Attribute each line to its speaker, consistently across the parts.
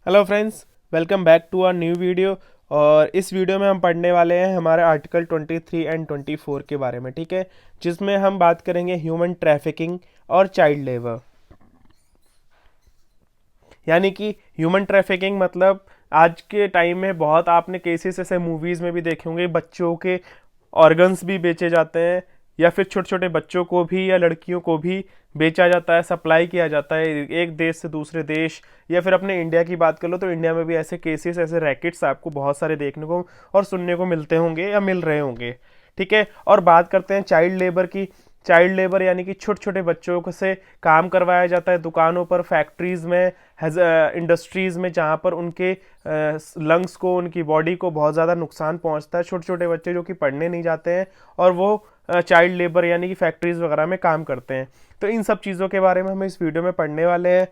Speaker 1: Hello friends, welcome back to our new video. और इस video में हम पढ़ने वाले हैं हमारे आर्टिकल 23 एंड 24 के बारे में, ठीक है, जिसमें हम बात करेंगे ह्यूमन ट्रैफिकिंग और चाइल्ड लेबर। यानी कि ह्यूमन ट्रैफिकिंग मतलब आज के टाइम में बहुत आपने केसेस ऐसे मूवीज़ में भी देखे होंगे, बच्चों के ऑर्गन्स भी बेचे जाते हैं या फिर छोटे छोटे बच्चों को भी या लड़कियों को भी बेचा जाता है, सप्लाई किया जाता है एक देश से दूसरे देश। या फिर अपने इंडिया की बात कर लो तो इंडिया में भी ऐसे केसेस, ऐसे रैकेट्स आपको बहुत सारे देखने को और सुनने को मिलते होंगे या मिल रहे होंगे, ठीक है। और बात करते हैं चाइल्ड लेबर की। चाइल्ड लेबर यानी कि छोटे छोटे बच्चों को से काम करवाया जाता है दुकानों पर, फैक्ट्रीज में, इंडस्ट्रीज में, जहाँ पर उनके लंग्स को, उनकी बॉडी को बहुत ज़्यादा नुकसान पहुँचता है। छोटे छोटे बच्चे जो कि पढ़ने नहीं जाते हैं और वो चाइल्ड लेबर यानी कि फैक्ट्रीज वगैरह में काम करते हैं। तो इन सब चीज़ों के बारे में हम इस वीडियो में पढ़ने वाले हैं।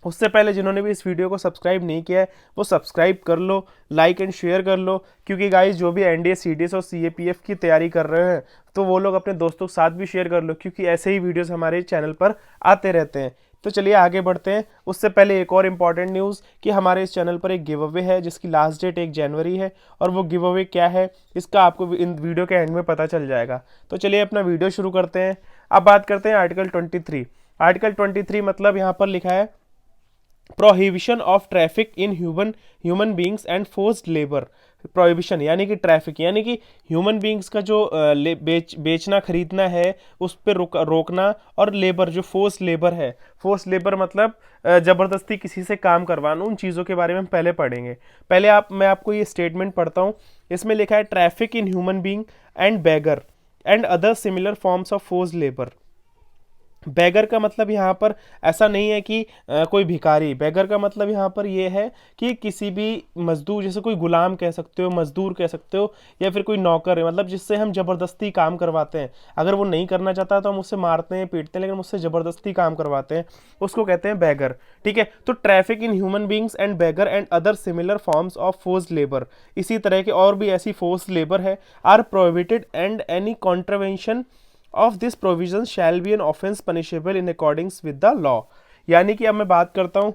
Speaker 1: उससे पहले जिन्होंने भी इस वीडियो को सब्सक्राइब नहीं किया है वो सब्सक्राइब कर लो, लाइक एंड शेयर कर लो, क्योंकि गाइस जो भी एनडीए सीडीएस और सीएपीएफ की तैयारी कर रहे हैं तो वो लोग अपने दोस्तों के साथ भी शेयर कर लो, क्योंकि ऐसे ही वीडियोस हमारे चैनल पर आते रहते हैं। तो चलिए आगे बढ़ते हैं। उससे पहले एक और इम्पॉर्टेंट न्यूज़ कि हमारे इस चैनल पर एक गिव अवे है जिसकी लास्ट डेट 1 जनवरी है, और वो गिव अवे क्या है इसका आपको इन वीडियो के एंड में पता चल जाएगा। तो चलिए अपना वीडियो शुरू करते हैं। अब बात करते हैं आर्टिकल 23। आर्टिकल 23 मतलब यहाँ पर लिखा है prohibition of traffic in human beings and forced labour. Prohibition यानी कि ट्रैफिक यानी कि ह्यूमन बींग्स का जो बेचना खरीदना है उस पर रोकना, और लेबर जो फोर्स लेबर है, फोर्स लेबर मतलब ज़बरदस्ती किसी से काम करवाना, उन चीज़ों के बारे में हम पहले पढ़ेंगे। पहले मैं आपको ये स्टेटमेंट पढ़ता हूँ। इसमें लिखा है traffic in human being and begar and other similar forms of force labour. Begar का मतलब यहाँ पर ऐसा नहीं है कि कोई भिखारी। बैगर का मतलब यहाँ पर ये है कि किसी भी मजदूर, जैसे कोई गुलाम कह सकते हो, मजदूर कह सकते हो, या फिर कोई नौकर है, मतलब जिससे हम जबरदस्ती काम करवाते हैं। अगर वो नहीं करना चाहता तो हम उससे मारते हैं, पीटते हैं, लेकिन उससे जबरदस्ती काम करवाते हैं, उसको कहते हैं बैगर, ठीक है। तो traffic in human beings and begar and other similar forms of force labour, इसी तरह के और भी ऐसी फोर्स लेबर है, are prohibited and any contravention of this provision shall be an offence punishable in accordings with the law. यानी कि अब मैं बात करता हूं,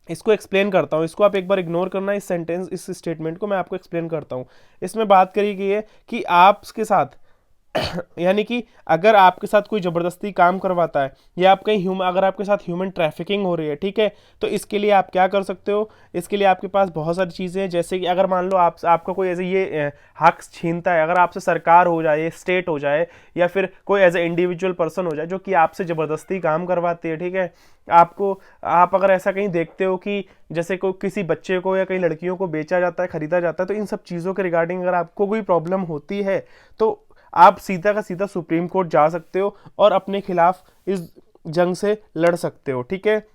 Speaker 1: इसको एक्सप्लेन करता हूं, इसको आप एक बार इग्नोर करना, इस सेंटेंस, इस स्टेटमेंट को मैं आपको एक्सप्लेन करता हूं। इसमें बात करी गई है कि आपके साथ यानी कि अगर आपके साथ कोई ज़बरदस्ती काम करवाता है या आप कहीं अगर आपके साथ ह्यूमन ट्रैफिकिंग हो रही है, ठीक है, तो इसके लिए आप क्या कर सकते हो। इसके लिए आपके पास बहुत सारी चीज़ें हैं, जैसे कि अगर मान लो आपका कोई ऐसे ये हक छीनता है, अगर आपसे सरकार हो जाए, स्टेट हो जाए, या फिर कोई एज ए इंडिविजुअल पर्सन हो जाए जो कि आपसे ज़बरदस्ती काम करवाती है, ठीक है। आप अगर ऐसा कहीं देखते हो कि जैसे कोई किसी बच्चे को या कई लड़कियों को बेचा जाता है, खरीदा जाता है, तो इन सब चीज़ों के रिगार्डिंग अगर आपको कोई प्रॉब्लम होती है तो आप सीधा का सीधा सुप्रीम कोर्ट जा सकते हो और अपने खिलाफ इस जंग से लड़ सकते हो, ठीक है।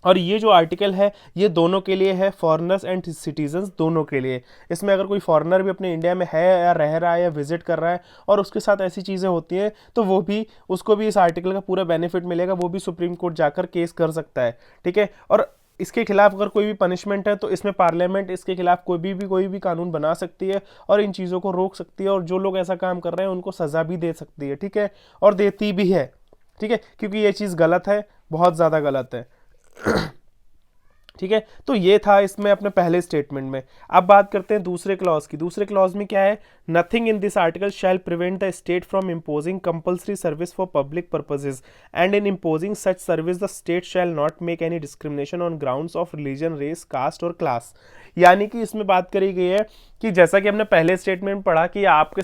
Speaker 1: और ये जो आर्टिकल है ये दोनों के लिए है, फॉरेनर्स एंड सिटीजन्स दोनों के लिए। इसमें अगर कोई फॉरेनर भी अपने इंडिया में है या रह रहा है या विजिट कर रहा है और उसके साथ ऐसी चीज़ें होती हैं तो वो भी, उसको भी इस आर्टिकल का पूरा बेनिफिट मिलेगा, वो भी सुप्रीम कोर्ट जाकर केस कर सकता है, ठीक है। और इसके खिलाफ अगर कोई भी पनिशमेंट है तो इसमें पार्लियामेंट इसके खिलाफ कोई भी कानून बना सकती है और इन चीज़ों को रोक सकती है, और जो लोग ऐसा काम कर रहे हैं उनको सज़ा भी दे सकती है, ठीक है, और देती भी है, ठीक है, क्योंकि ये चीज़ गलत है, बहुत ज़्यादा गलत है। ठीक है, तो ये था इसमें अपने पहले स्टेटमेंट में। अब बात करते हैं दूसरे क्लॉज की। दूसरे क्लॉज में क्या है, nothing in this article shall prevent the state from imposing compulsory service for public purposes and in imposing such service the state shall not make any discrimination on grounds of religion, race, caste और class. यानी कि इसमें बात करी गई है कि जैसा कि हमने पहले स्टेटमेंट में पढ़ा कि आपके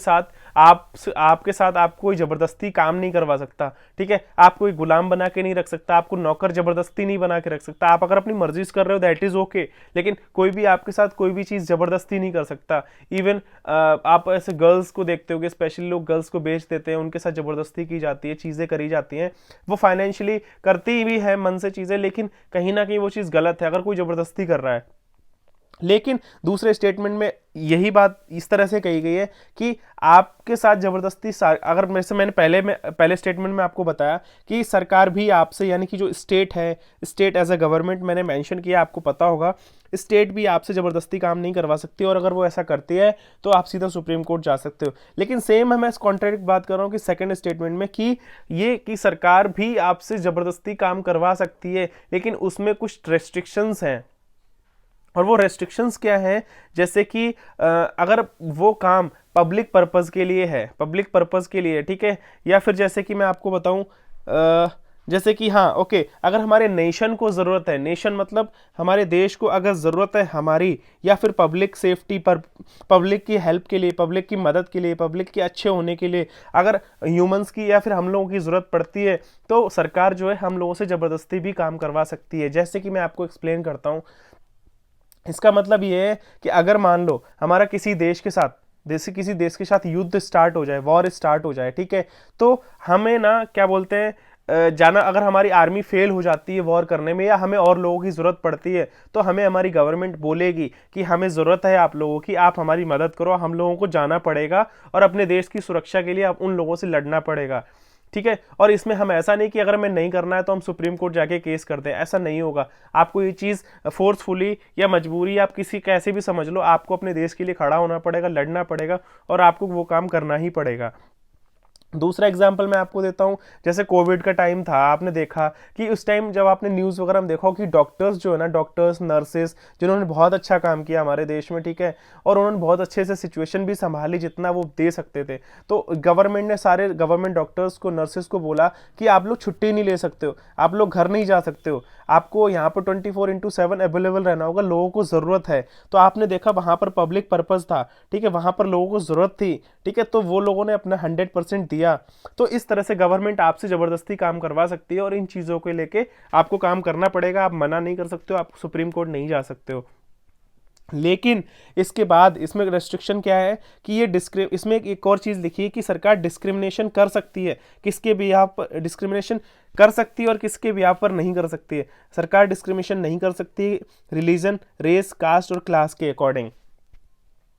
Speaker 1: साथ आप कोई जबरदस्ती काम नहीं करवा सकता, ठीक है, आप कोई गुलाम बना के नहीं रख सकता, आपको नौकर जबरदस्ती नहीं बना के रख सकता, आप अगर अपनी मर्जी से कर रहे हो दैट इज ओके, लेकिन कोई भी आपके साथ कोई भी चीज़ जबरदस्ती नहीं कर सकता। इवन आप ऐसे गर्ल्स को देखते होगे, स्पेशली लोग गर्ल्स को बेच देते हैं, उनके साथ जबरदस्ती की जाती है, चीज़ें करी जाती हैं, वो फाइनेंशियली करती भी है मन से चीज़ें, लेकिन कहीं ना कहीं वो चीज़ गलत है अगर कोई जबरदस्ती कर रहा है। लेकिन दूसरे स्टेटमेंट में यही बात इस तरह से कही गई है कि आपके साथ जबरदस्ती अगर मैंने पहले स्टेटमेंट में आपको बताया कि सरकार भी आपसे, यानी कि जो स्टेट है, स्टेट एज अ गवर्नमेंट मैंने मेंशन किया, आपको पता होगा स्टेट भी आपसे जबरदस्ती काम नहीं करवा सकती, और अगर वो ऐसा करती है तो आप सीधा सुप्रीम कोर्ट जा सकते हो। लेकिन सेम है, मैं इस कॉन्ट्रैक्ट बात कर रहा हूँ कि सेकंड स्टेटमेंट में कि ये कि सरकार भी आपसे जबरदस्ती काम करवा सकती है, लेकिन उसमें कुछ रेस्ट्रिक्शंस हैं। और वो रेस्ट्रिक्शंस क्या है, जैसे कि अगर वो काम पब्लिक पर्पस के लिए है, पब्लिक पर्पस के लिए, ठीक है, या फिर जैसे कि मैं आपको बताऊं, जैसे कि हाँ ओके, अगर हमारे नेशन को ज़रूरत है, नेशन मतलब हमारे देश को अगर ज़रूरत है हमारी, या फिर पब्लिक सेफ्टी पर, पब्लिक की हेल्प के लिए, पब्लिक की मदद के लिए, पब्लिक के अच्छे होने के लिए अगर ह्यूमंस की या फिर हम लोगों की ज़रूरत पड़ती है, तो सरकार जो है हम लोगों से ज़बरदस्ती भी काम करवा सकती है। जैसे कि मैं आपको एक्सप्लेन करता हूँ। इसका मतलब ये है कि अगर मान लो हमारा किसी देश के साथ, जैसे किसी देश के साथ युद्ध स्टार्ट हो जाए, वॉर स्टार्ट हो जाए, ठीक है, तो हमें ना क्या बोलते हैं, जाना, अगर हमारी आर्मी फेल हो जाती है वॉर करने में, या हमें और लोगों की ज़रूरत पड़ती है, तो हमें हमारी गवर्नमेंट बोलेगी कि हमें ज़रूरत है आप लोगों की, आप हमारी मदद करो, हम लोगों को जाना पड़ेगा और अपने देश की सुरक्षा के लिए आप उन लोगों से लड़ना पड़ेगा, ठीक है। और इसमें हम ऐसा नहीं कि अगर हमें नहीं करना है तो हम सुप्रीम कोर्ट जाके केस करते हैं, ऐसा नहीं होगा। आपको ये चीज़ फोर्सफुली या मजबूरी, आप किसी कैसे भी समझ लो, आपको अपने देश के लिए खड़ा होना पड़ेगा, लड़ना पड़ेगा, और आपको वो काम करना ही पड़ेगा। दूसरा एग्जाम्पल मैं आपको देता हूँ, जैसे कोविड का टाइम था, आपने देखा कि उस टाइम जब आपने न्यूज़ वगैरह में देखा हो कि डॉक्टर्स जो है ना, डॉक्टर्स नर्सेज जिन्होंने बहुत अच्छा काम किया हमारे देश में, ठीक है, और उन्होंने बहुत अच्छे से सिचुएशन भी संभाली जितना वो दे सकते थे, तो गवर्नमेंट ने सारे गवर्नमेंट डॉक्टर्स को, नर्सेज को बोला कि आप लोग छुट्टी नहीं ले सकते हो, आप लोग घर नहीं जा सकते हो, आपको यहाँ पर 24/7 अवेलेबल रहना होगा, लोगों को ज़रूरत है। तो आपने देखा वहाँ पर पब्लिक पर्पज़ था, ठीक है, वहाँ पर लोगों को ज़रूरत थी, ठीक है, तो वो लोगों ने अपना 100% दिया। तो इस तरह से गवर्नमेंट आपसे ज़बरदस्ती काम करवा सकती है, और इन चीज़ों को लेके आपको काम करना पड़ेगा, आप मना नहीं कर सकते हो, आप सुप्रीम कोर्ट नहीं जा सकते हो। लेकिन इसके बाद इसमें रेस्ट्रिक्शन क्या है कि ये इसमें एक और चीज़ लिखी है कि सरकार डिस्क्रिमिनेशन कर सकती है, किसके भी पर डिस्क्रिमिनेशन कर सकती है और किसके भी पर नहीं कर सकती है। सरकार डिस्क्रिमिनेशन नहीं कर सकती रिलीजन, रेस, कास्ट और क्लास के अकॉर्डिंग।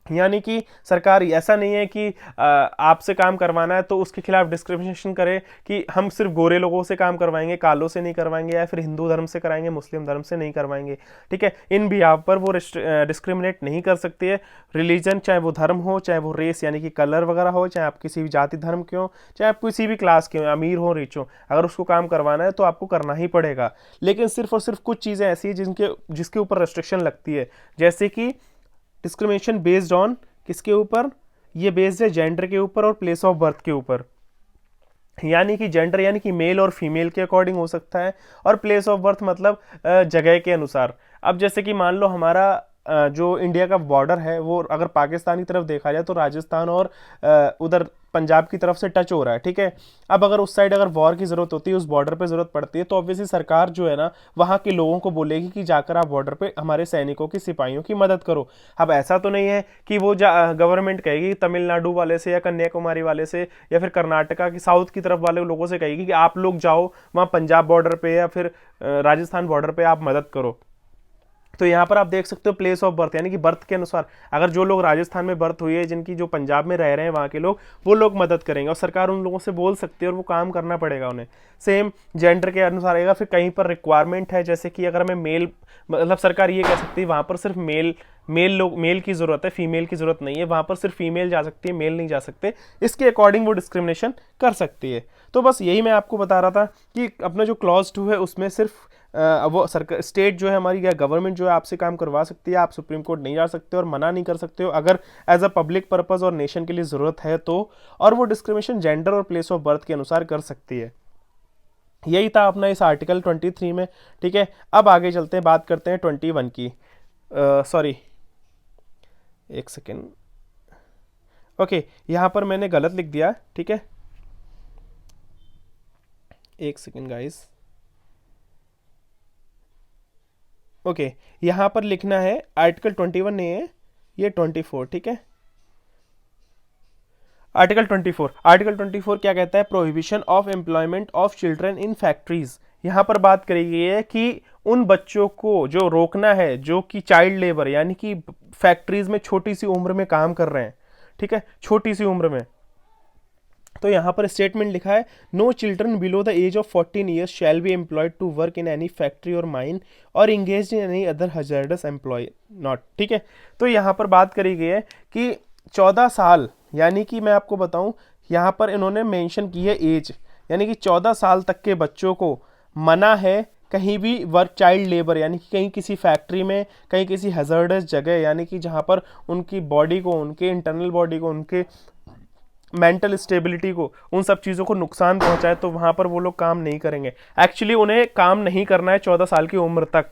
Speaker 1: यानी कि सरकार ऐसा नहीं है कि आपसे काम करवाना है तो उसके खिलाफ डिस्क्रिमिनेशन करे कि हम सिर्फ गोरे लोगों से काम करवाएंगे, कालों से नहीं करवाएंगे, या फिर हिंदू धर्म से कराएंगे, मुस्लिम धर्म से नहीं करवाएंगे, ठीक है। इन बिहाव पर वो डिस्क्रिमिनेट नहीं कर सकती है। रिलीजन, चाहे वो धर्म हो, चाहे वो रेस यानी कि कलर वगैरह हो, चाहे आप किसी भी जाति धर्म के हो, चाहे आप किसी भी क्लास के हो, अमीर हो रिच हो, अगर उसको काम करवाना है तो आपको करना ही पड़ेगा। लेकिन सिर्फ और सिर्फ कुछ चीज़ें ऐसी हैं जिसके ऊपर रेस्ट्रिक्शन लगती है, जैसे कि डिस्क्रिमिनेशन बेस्ड ऑन, किसके ऊपर, ये बेस्ड है जेंडर के ऊपर और प्लेस ऑफ बर्थ के ऊपर। यानी कि जेंडर यानी कि मेल और फीमेल के अकॉर्डिंग हो सकता है, और प्लेस ऑफ बर्थ मतलब जगह के अनुसार। अब जैसे कि मान लो हमारा जो इंडिया का बॉर्डर है वो अगर पाकिस्तान की तरफ देखा जाए तो राजस्थान और उधर पंजाब की तरफ से टच हो रहा है, ठीक है। अब अगर उस साइड अगर वॉर की ज़रूरत होती है, उस बॉर्डर पे ज़रूरत पड़ती है, तो ऑब्वियसली सरकार जो है ना वहाँ के लोगों को बोलेगी कि जाकर आप बॉर्डर पे हमारे सैनिकों की, सिपाहियों की मदद करो। अब ऐसा तो नहीं है कि वो गवर्नमेंट कहेगी तमिलनाडु वाले से या कन्याकुमारी वाले से या फिर कर्नाटका की साउथ की तरफ वाले लोगों से कहेगी कि आप लोग जाओ वहाँ पंजाब बॉर्डर पे या फिर राजस्थान बॉर्डर पे आप मदद करो। तो यहाँ पर आप देख सकते हो प्लेस ऑफ बर्थ यानी कि बर्थ के अनुसार, अगर जो लोग राजस्थान में बर्थ हुई है, जिनकी जो पंजाब में रह रहे हैं वहाँ के लोग, वो लोग मदद करेंगे और सरकार उन लोगों से बोल सकती है और वो काम करना पड़ेगा उन्हें। सेम जेंडर के अनुसार आएगा। फिर कहीं पर रिक्वायरमेंट है, जैसे कि अगर हमें मेल, मतलब सरकार ये कह सकती है वहाँ पर सिर्फ मेल की ज़रूरत है, फीमेल की ज़रूरत नहीं है, वहाँ पर सिर्फ फीमेल जा सकती है, मेल नहीं जा सकते, इसके अकॉर्डिंग वो डिस्क्रिमिनेशन कर सकती है। तो बस यही मैं आपको बता रहा था कि अपना जो क्लॉज 2 है उसमें सिर्फ वो सरकार, स्टेट जो है हमारी या गवर्नमेंट जो है आपसे काम करवा सकती है, आप सुप्रीम कोर्ट नहीं जा सकते और मना नहीं कर सकते हो अगर एज अ पब्लिक पर्पस और नेशन के लिए ज़रूरत है तो, और वो डिस्क्रिमिनेशन जेंडर और प्लेस ऑफ बर्थ के अनुसार कर सकती है। यही था अपना इस आर्टिकल 23 में, ठीक है। अब आगे चलते हैं, बात करते हैं 21 की। सॉरी एक सेकेंड, ओके, यहाँ पर मैंने गलत लिख दिया, ठीक है, एक सेकेंड गाइस। ओके, यहाँ पर लिखना है आर्टिकल 21 नहीं है, ये 24, ठीक है। आर्टिकल 24 क्या कहता है? Prohibition of employment of children in factories यहाँ पर बात करी गई है कि उन बच्चों को जो रोकना है जो कि चाइल्ड लेबर यानी कि फैक्ट्रीज में छोटी सी उम्र में काम कर रहे हैं, ठीक है, छोटी सी उम्र में। तो यहाँ पर स्टेटमेंट लिखा है, no children below the age of 14 years shall be employed to work in any factory और माइन और engage in any other hazardous employ not, ठीक है। तो यहाँ पर बात करी गई है कि 14 साल, यानी कि मैं आपको बताऊं यहाँ पर इन्होंने मेंशन की है एज, यानी कि 14 साल तक के बच्चों को मना है कहीं भी वर्क चाइल्ड लेबर, यानी कि कहीं किसी फैक्ट्री में, कहीं किसी हजार्डस जगह, यानी कि जहाँ पर उनकी बॉडी को, उनके इंटरनल बॉडी को, उनके मेंटल स्टेबिलिटी को, उन सब चीज़ों को नुकसान पहुंचाए, तो वहाँ पर वो लोग काम नहीं करेंगे। एक्चुअली उन्हें काम नहीं करना है 14 साल की उम्र तक,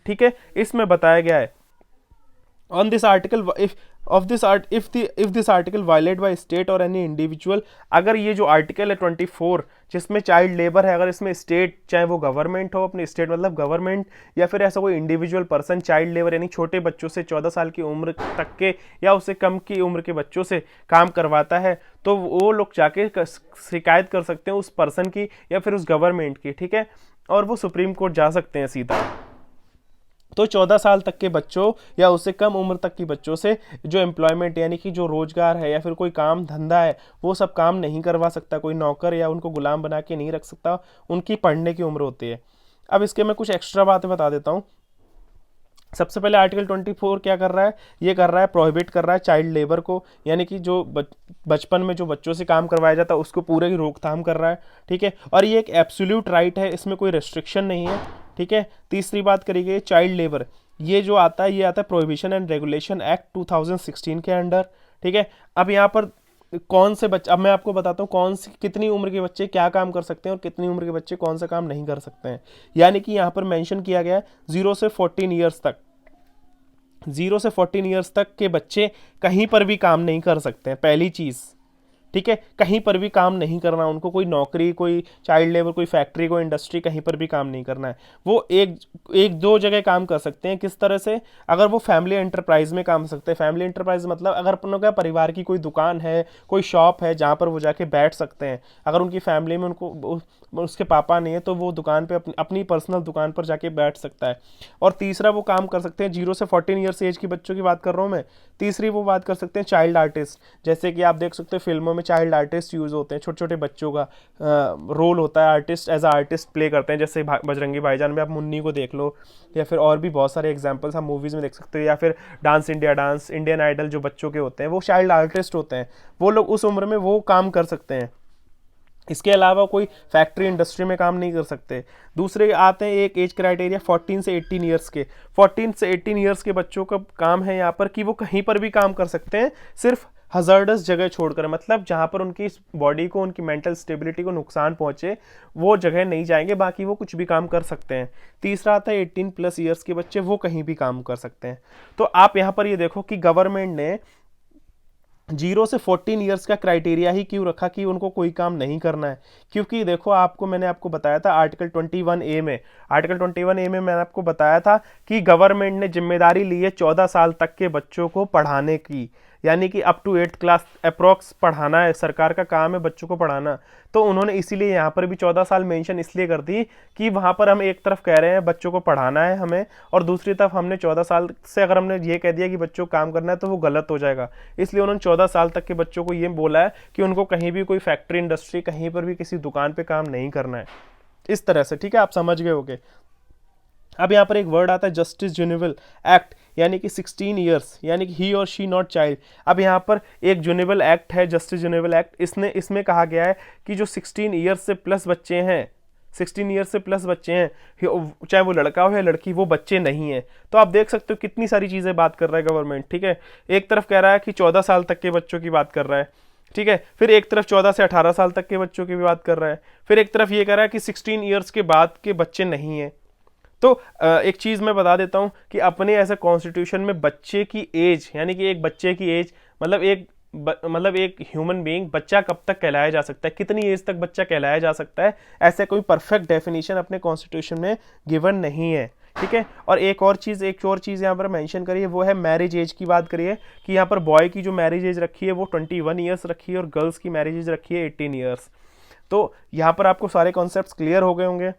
Speaker 1: ठीक है, इसमें बताया गया है। On this article, if this article violate by state or any individual, अगर ये जो आर्टिकल है 24 जिसमें चाइल्ड लेबर है, अगर इसमें स्टेट, चाहे वो गवर्नमेंट हो, अपनी स्टेट मतलब गवर्नमेंट, या फिर ऐसा कोई इंडिविजुअल पर्सन चाइल्ड लेबर यानी छोटे बच्चों से 14 साल की उम्र तक के या उससे कम की उम्र के बच्चों से काम करवाता है, तो वो लोग जाके शिकायत कर सकते हैं उस पर्सन की या फिर उस गवर्नमेंट की, ठीक है, और वो सुप्रीम कोर्ट जा सकते हैं सीधा। तो 14 साल तक के बच्चों या उससे कम उम्र तक की बच्चों से जो एम्प्लॉयमेंट यानी कि जो रोजगार है या फिर कोई काम धंधा है वो सब काम नहीं करवा सकता, कोई नौकर या उनको गुलाम बना के नहीं रख सकता, उनकी पढ़ने की उम्र होती है। अब इसके मैं कुछ एक्स्ट्रा बातें बता देता हूँ। सबसे पहले आर्टिकल 24 क्या कर रहा है, ये कर रहा है प्रोहिबिट कर रहा है चाइल्ड लेबर को, यानी कि जो बचपन में जो बच्चों से काम करवाया जाता है उसको पूरे की रोकथाम कर रहा है, ठीक है, और ये एक एब्सोल्यूट राइट है, इसमें कोई रेस्ट्रिक्शन नहीं है, ठीक है। तीसरी बात करी गई चाइल्ड लेबर, ये जो आता है ये आता है प्रोहिबिशन एंड रेगुलेशन एक्ट 2016 के अंडर, ठीक है। अब यहाँ पर कौन से बच्चे, अब मैं आपको बताता हूँ कौन सी कितनी उम्र के बच्चे क्या काम कर सकते हैं और कितनी उम्र के बच्चे कौन सा काम नहीं कर सकते हैं। यानी कि यहाँ पर मेंशन किया गया है 0 से 14 ईयर्स तक, 0 से 14 ईयर्स तक के बच्चे कहीं पर भी काम नहीं कर सकते हैं, पहली चीज़, ठीक है, कहीं पर भी काम नहीं करना उनको, कोई नौकरी, कोई चाइल्ड लेबर, कोई फैक्ट्री, कोई इंडस्ट्री, कहीं पर भी काम नहीं करना है। वो एक दो जगह काम कर सकते हैं, किस तरह से, अगर वो फैमिली एंटरप्राइज में काम कर सकते हैं। फैमिली एंटरप्राइज मतलब अगर अपनों का परिवार की कोई दुकान है, कोई शॉप है जहाँ पर वो जाके बैठ सकते हैं, अगर उनकी फैमिली में उनको उसके पापा नहीं है तो वो दुकान पे अपनी पर्सनल दुकान पर जाके बैठ सकता है। और तीसरा वो काम कर सकते हैं 0 से 14 ईयर्स एज की बच्चों की बात कर रहा हूँ मैं। तीसरी वो बात कर सकते हैं चाइल्ड आर्टिस्ट, जैसे कि आप देख सकते हो फिल्मों में चाइल्ड आर्टिस्ट यूज़ होते हैं, छोटे छोटे बच्चों का रोल होता है, आर्टिस्ट एज आर्टिस्ट प्ले करते हैं, जैसे बजरंगी भाईजान में आप मुन्नी को देख लो, या फिर और भी बहुत सारे एग्जाम्पल्स आप मूवीज़ में देख सकते हो, या फिर Dance India Dance, Indian Idol, जो बच्चों के होते हैं वो चाइल्ड आर्टिस्ट होते हैं, वो लोग उस उम्र में वो काम कर सकते हैं। इसके अलावा कोई फैक्ट्री इंडस्ट्री में काम नहीं कर सकते। दूसरे आते हैं एक एज क्राइटेरिया 14 से 18 ईयर्स के। 14 से 18 ईयर्स के बच्चों का काम है यहाँ पर कि वो कहीं पर भी काम कर सकते हैं, सिर्फ हजार्डस जगह छोड़कर, मतलब जहाँ पर उनकी बॉडी को, उनकी मेंटल स्टेबिलिटी को नुकसान पहुंचे वो जगह नहीं जाएंगे, बाकी वो कुछ भी काम कर सकते हैं। तीसरा आता है 18+ ईयर्स के बच्चे, वो कहीं भी काम कर सकते हैं। तो आप यहाँ पर ये देखो कि गवर्नमेंट ने 0 से 14 ईयर्स का क्राइटेरिया ही क्यों रखा कि उनको कोई काम नहीं करना है, क्योंकि देखो मैंने आपको बताया था आर्टिकल 21A में, मैंने आपको बताया था कि गवर्नमेंट ने जिम्मेदारी ली है 14 साल तक के बच्चों को पढ़ाने की, यानी कि up to 8th class approx पढ़ाना है, सरकार का काम है बच्चों को पढ़ाना। तो उन्होंने इसीलिए यहाँ पर भी 14 साल मेंशन इसलिए कर दी कि वहाँ पर हम एक तरफ कह रहे हैं बच्चों को पढ़ाना है हमें, और दूसरी तरफ हमने 14 साल से अगर हमने ये कह दिया कि बच्चों को काम करना है तो वो गलत हो जाएगा। इसलिए उन्होंने 14 साल तक के बच्चों को ये बोला है कि उनको कहीं भी कोई फैक्ट्री इंडस्ट्री, कहीं पर भी किसी दुकान पर काम नहीं करना है, इस तरह से, ठीक है, आप समझ गए होगे। अब यहाँ पर एक वर्ड आता है जस्टिस जुनिवल एक्ट, यानी कि 16 ईयर्स, यानी कि ही और शी नॉट चाइल्ड। अब यहाँ पर एक जुनिवल एक्ट है, जस्टिस जुनिवल एक्ट, इसमें कहा गया है कि जो 16 ईयर्स से प्लस बच्चे हैं, 16 ईयर्स से प्लस बच्चे हैं, चाहे वो लड़का हो या लड़की, वो बच्चे नहीं है। तो आप देख सकते हो कितनी सारी चीज़ें बात कर रहा है गवर्नमेंट, ठीक है। एक तरफ कह रहा है कि 14 साल तक के बच्चों की बात कर रहा है, ठीक है, फिर एक तरफ 14 से 18 साल तक के बच्चों की भी बात कर रहा है, फिर एक तरफ ये कह रहा है कि 16 ईयर्स के बाद के बच्चे नहीं हैं। तो एक चीज़ मैं बता देता हूं कि अपने ऐसे कॉन्स्टिट्यूशन में बच्चे की एज, यानी कि एक बच्चे की एज मतलब एक ह्यूमन बीइंग बच्चा कब तक कहलाया जा सकता है, कितनी एज तक बच्चा कहलाया जा सकता है, ऐसे कोई परफेक्ट डेफिनेशन अपने कॉन्स्टिट्यूशन में गिवन नहीं है, ठीक है। और एक और चीज़ यहाँ पर मेंशन करिए, वो है मैरिज एज की बात करिए कि यहाँ पर बॉय की जो मैरिज एज रखी है वो 21 ईयर्स रखी है और गर्ल्स की मैरिज एज रखी है 18 ईयर्स। तो यहाँ पर आपको सारे कॉन्सेप्ट्स क्लियर हो गए होंगे।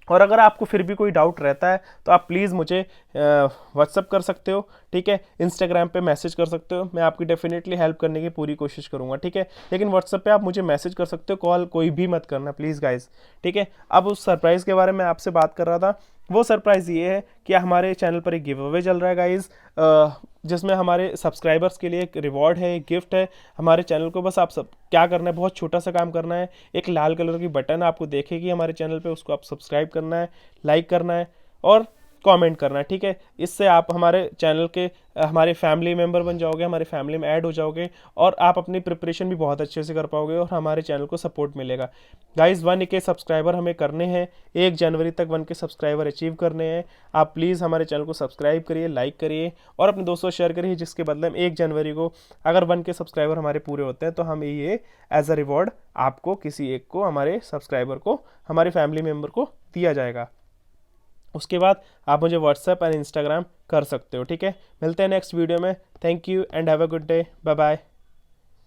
Speaker 1: और अगर आपको फिर भी कोई डाउट रहता है तो आप प्लीज़ मुझे व्हाट्सअप कर सकते हो, ठीक है, इंस्टाग्राम पे मैसेज कर सकते हो, मैं आपकी डेफिनेटली हेल्प करने की पूरी कोशिश करूँगा, ठीक है। लेकिन व्हाट्सअप पे आप मुझे मैसेज कर सकते हो, कॉल कोई भी मत करना प्लीज़ गाइज, ठीक है। अब उस सरप्राइज़ के बारे में आपसे बात कर रहा था। वो सरप्राइज़ ये है कि हमारे चैनल पर एक गिव अवे चल रहा है गाइज, जिसमें हमारे सब्सक्राइबर्स के लिए एक रिवॉर्ड है, एक गिफ्ट है। हमारे चैनल को बस आप सब क्या करना है, बहुत छोटा सा काम करना है। एक लाल कलर की बटन आपको देखेगी हमारे चैनल पे, उसको आप सब्सक्राइब करना है, लाइक करना है और कमेंट करना है, ठीक है। इससे आप हमारे चैनल के हमारे फैमिली मेंबर बन जाओगे, हमारे फैमिली में ऐड हो जाओगे और आप अपनी प्रिपरेशन भी बहुत अच्छे से कर पाओगे और हमारे चैनल को सपोर्ट मिलेगा। गाइज 1K सब्सक्राइबर हमें करने हैं, 1 जनवरी तक 1K सब्सक्राइबर अचीव करने हैं। आप प्लीज़ हमारे चैनल को सब्सक्राइब करिए, लाइक करिए और अपने दोस्तों से शेयर करिए, जिसके बदले में 1 जनवरी को अगर 1K सब्सक्राइबर हमारे पूरे होते हैं तो हम ये एज अ रिवॉर्ड आपको, किसी एक को, हमारे सब्सक्राइबर को, हमारे फैमिली मेम्बर को दिया जाएगा। उसके बाद आप मुझे व्हाट्सएप और इंस्टाग्राम कर सकते हो, ठीक है। मिलते हैं नेक्स्ट वीडियो में। Thank you and have a good day, bye bye.